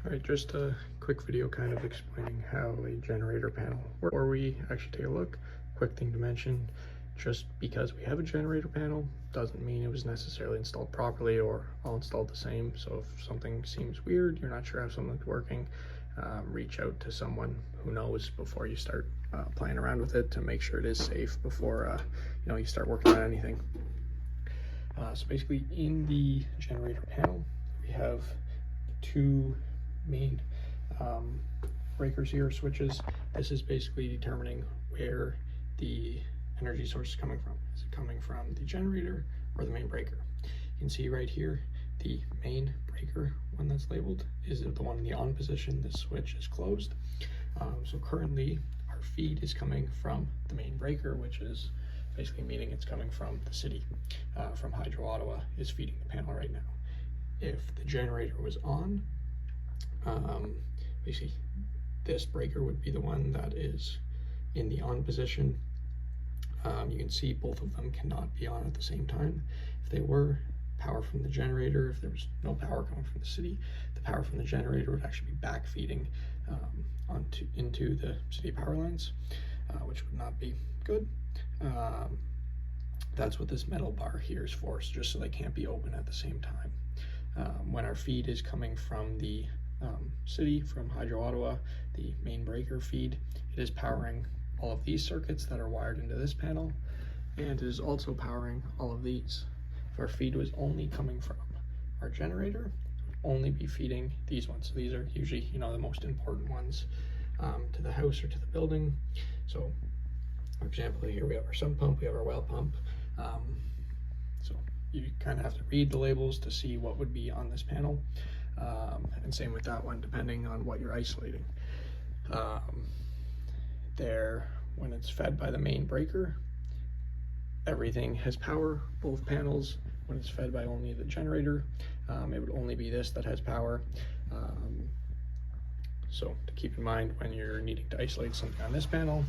All right, just a quick video kind of explaining how a generator panel, or we actually take a look. Quick thing to mention, just because we have a generator panel doesn't mean it was necessarily installed properly or all installed the same. So if something seems weird, you're not sure how something's working, reach out to someone who knows before you start playing around with it to make sure it is safe before you start working on anything. So basically in the generator panel, we have two main breakers here, switches. This is basically determining where the energy source is coming from. Is it coming from the generator or the main breaker? You can see right here, the main breaker one that's labeled is the one in the on position. This switch is closed. So currently our feed is coming from the main breaker, which is basically meaning it's coming from the city, from Hydro Ottawa is feeding the panel right now. If the generator was on, basically this breaker would be the one that is in the on position. You can see both of them cannot be on at the same time. If they were, power from the generator, if there was no power coming from the city, the power from the generator would actually be back feeding into the city power lines, which would not be good. That's what this metal bar here is for, just so they can't be open at the same time. When our feed is coming from the city, from Hydro Ottawa, the main breaker feed, it is powering all of these circuits that are wired into this panel, and it is also powering all of these. If our feed was only coming from our generator, it would only be feeding these ones. So these are usually, the most important ones to the house or to the building. So for example, here we have our sump pump, we have our well pump. So you kind of have to read the labels to see what would be on this panel. And same with that one, depending on what you're isolating. When it's fed by the main breaker, everything has power, both panels. When it's fed by only the generator, it would only be this that has power. So to keep in mind when you're needing to isolate something on this panel,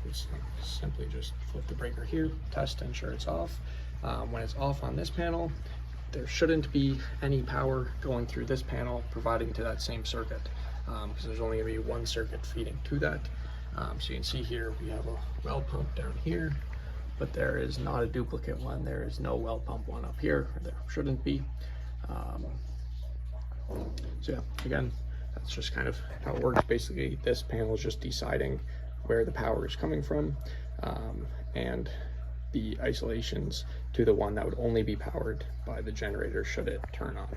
it's simply just flip the breaker here, test to ensure it's off. When it's off on this panel, there shouldn't be any power going through this panel providing to that same circuit, because there's only going to be one circuit feeding to that. So you can see here we have a well pump down here, but there is not a duplicate one. There is no well pump one up here, or there shouldn't be. So yeah, again, that's just kind of how it works. Basically, this panel is just deciding where the power is coming from, and the isolations to the one that would only be powered by the generator should it turn on.